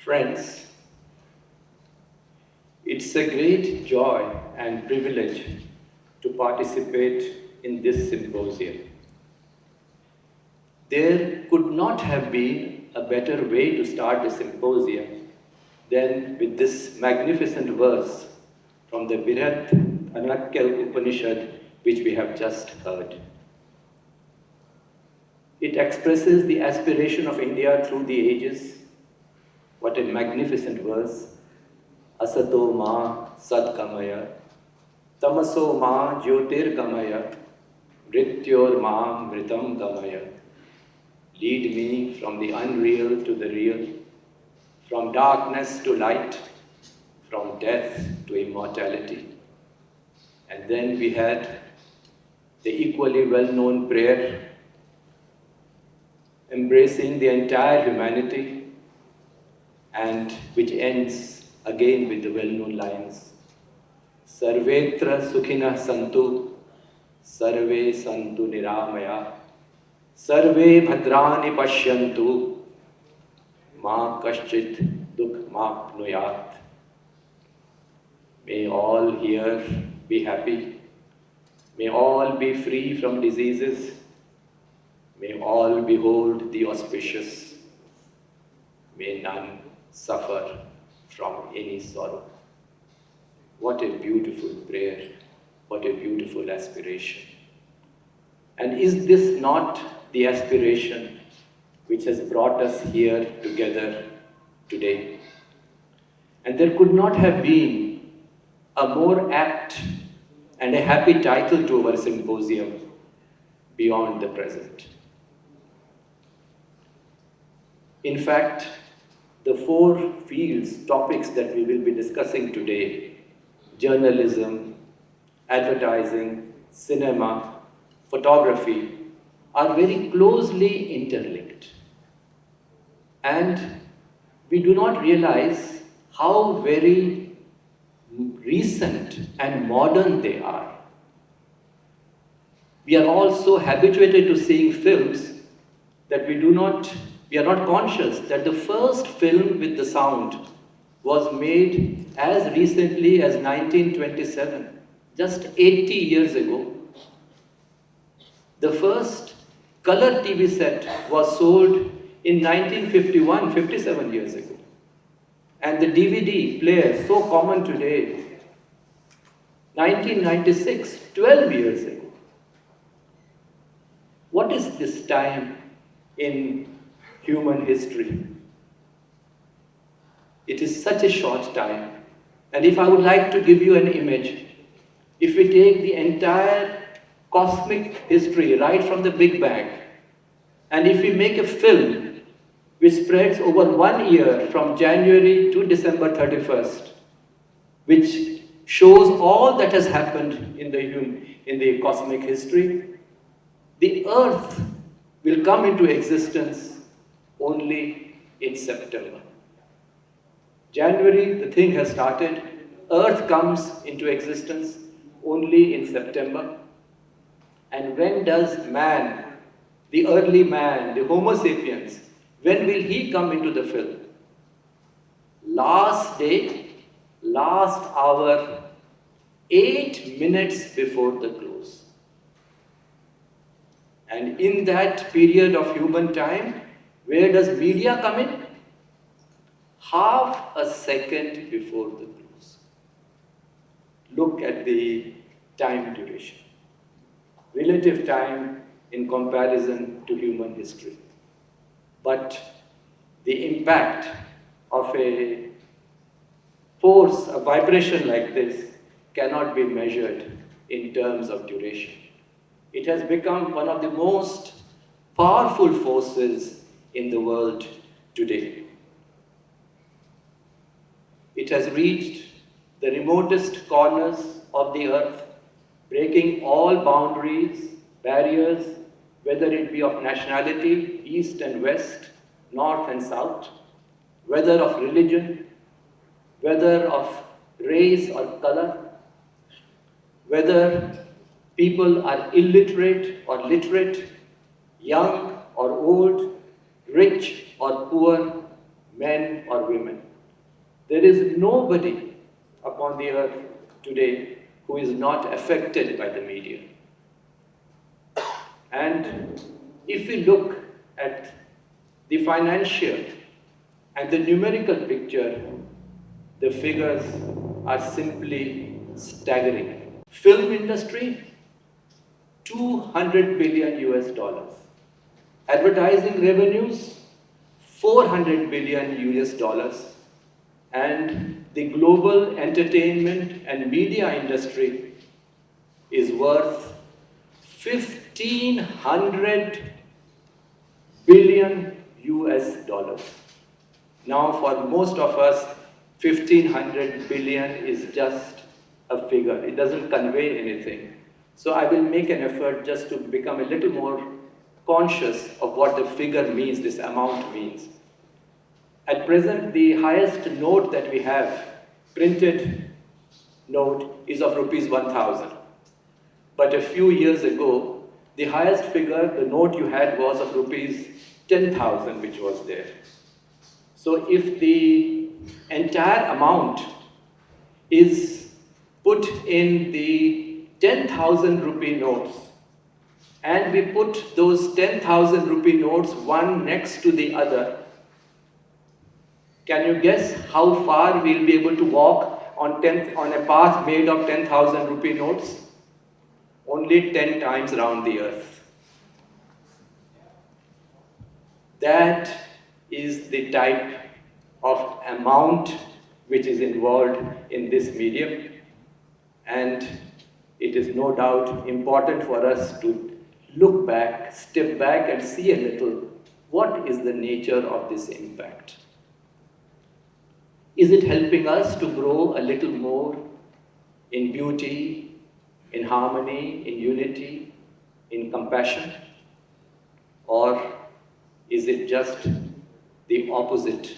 Friends, it's a great joy and privilege to participate in this symposium. There could not have been a better way to start the symposium than with this magnificent verse from the Brihat Anakya Upanishad, which we have just heard. It expresses the aspiration of India through the ages. What a magnificent verse. Asato ma sadgamaya, tamaso ma jyotirgamaya, mrityor ma mritam gamaya. Lead me from the unreal to the real, from darkness to light, from death to immortality. And then we had the equally well-known prayer embracing the entire humanity, and which ends again with the well-known lines, Sarvetra Sukhina Santu, Sarve Santu Niramaya, Sarve Bhadrani Pashyantu, Ma Kaschit Dukh Mapnuyat. May all here be happy. May all be free from diseases. May all behold the auspicious. May none suffer from any sorrow. What a beautiful prayer. What a beautiful aspiration. And is this not the aspiration which has brought us here together today? And there could not have been a more apt and a happy title to our symposium beyond the present. In fact, the four fields, topics that we will be discussing today, journalism, advertising, cinema, photography, are very closely interlinked. And we do not realize how very recent and modern they are. We are all so habituated to seeing films that we are not conscious that the first film with the sound was made as recently as 1927, just 80 years ago. The first color TV set was sold in 1951, 57 years ago. And the DVD player, so common today, 1996, 12 years ago. What is this time in human history? It is such a short time. And if I would like to give you an image, if we take the entire cosmic history right from the Big Bang, and if we make a film which spreads over 1 year from January to December 31st, which shows all that has happened in the cosmic history, the Earth will come into existence only in September. January, the thing has started. Earth comes into existence only in September. And when does man, the early man, the Homo sapiens, when will he come into the film? Last day, last hour, 8 minutes before the close. And in that period of human time, where does media come in? Half a second before the close. Look at the time duration. Relative time in comparison to human history. But the impact of a force, a vibration like this, cannot be measured in terms of duration. It has become one of the most powerful forces in the world today. It has reached the remotest corners of the earth, breaking all boundaries, barriers, whether it be of nationality, east and west, north and south, whether of religion, whether of race or color, whether people are illiterate or literate, young or old, rich or poor, men or women. There is nobody upon the earth today who is not affected by the media. And if we look at the financial and the numerical picture, the figures are simply staggering. Film industry, 200 billion US dollars. Advertising revenues, 400 billion US dollars. And the global entertainment and media industry is worth 1,500 billion US dollars. Now, for most of us, 1,500 billion is just a figure. It doesn't convey anything. So I will make an effort just to become a little more conscious of what the figure means, this amount means. At present, the highest note that we have, printed note, is of rupees 1,000. But a few years ago, the highest figure, the note you had, was of rupees 10,000, which was there. So if the entire amount is put in the 10,000 rupee notes, and we put those 10,000 rupee notes one next to the other, can you guess how far we'll be able to walk on a path made of 10,000 rupee notes? Only 10 times around the earth. That is the type of amount which is involved in this medium, and it is no doubt important for us to look back, step back and see a little what is the nature of this impact. Is it helping us to grow a little more in beauty, in harmony, in unity, in compassion? Or is it just the opposite,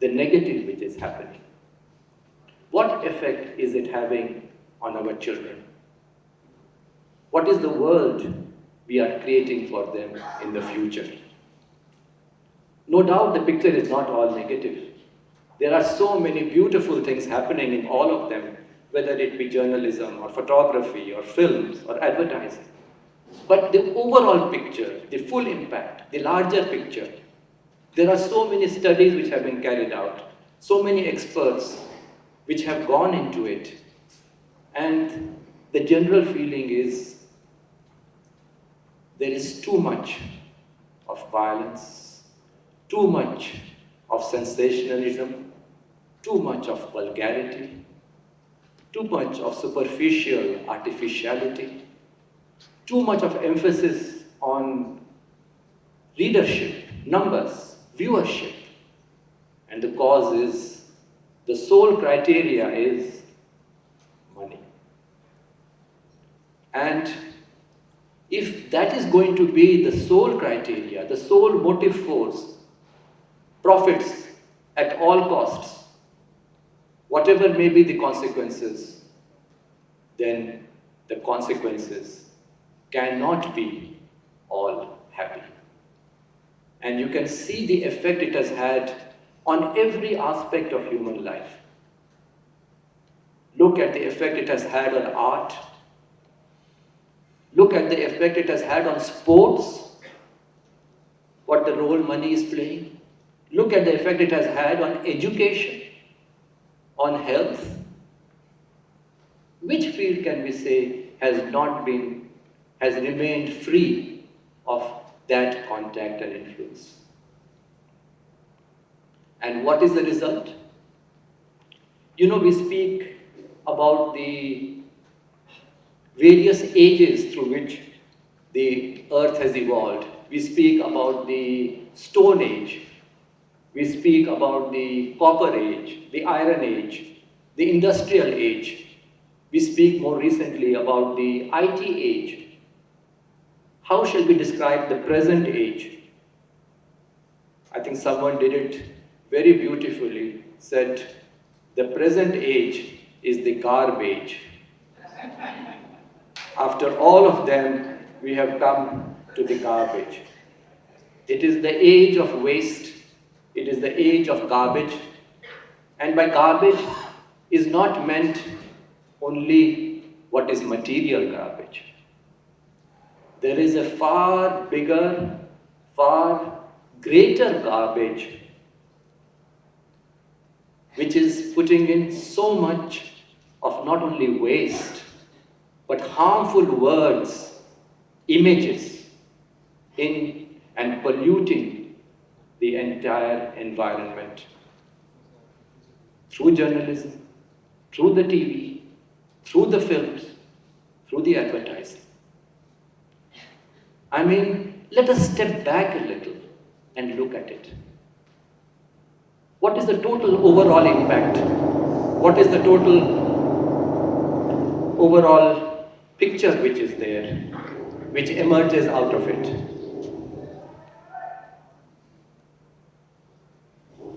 the negative which is happening? What effect is it having on our children? What is the world we are creating for them in the future? No doubt the picture is not all negative. There are so many beautiful things happening in all of them, whether it be journalism or photography or films or advertising. But the overall picture, the full impact, the larger picture, there are so many studies which have been carried out, so many experts which have gone into it, and the general feeling is there is too much of violence, too much of sensationalism, too much of vulgarity, too much of superficial artificiality, too much of emphasis on readership, numbers, viewership. And the cause is, the sole criteria is money. And if that is going to be the sole criteria, the sole motive force, profits at all costs, whatever may be the consequences, then the consequences cannot be all happy. And you can see the effect it has had on every aspect of human life. Look at the effect it has had on art. Look at the effect it has had on sports, what the role money is playing. Look at the effect it has had on education, on health. Which field can we say has remained free of that contact and influence? And what is the result? You know, we speak about the various ages through which the earth has evolved. We speak about the Stone Age. We speak about the Copper Age, the Iron Age, the Industrial Age. We speak more recently about the IT age. How shall we describe the present age? I think someone did it very beautifully, said, the present age is the garbage. After all of them, we have come to the garbage. It is the age of waste. It is is the age of garbage. And by garbage is not meant only what is material garbage. There is a far bigger, far greater garbage which is putting in so much of not only waste, but harmful words, images, in and polluting the entire environment. Through journalism, through the TV, through the films, through the advertising. I mean, let us step back a little and look at it. What is the total overall impact? What is the total overall picture which is there, which emerges out of it?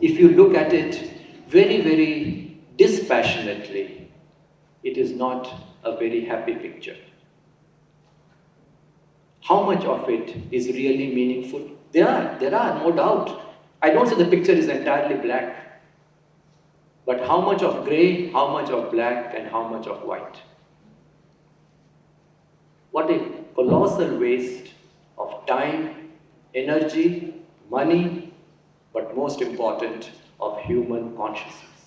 If you look at it very, very dispassionately, it is not a very happy picture. How much of it is really meaningful? There are, no doubt. I don't say the picture is entirely black. But how much of grey, how much of black, and how much of white? What a colossal waste of time, energy, money, but most important, of human consciousness.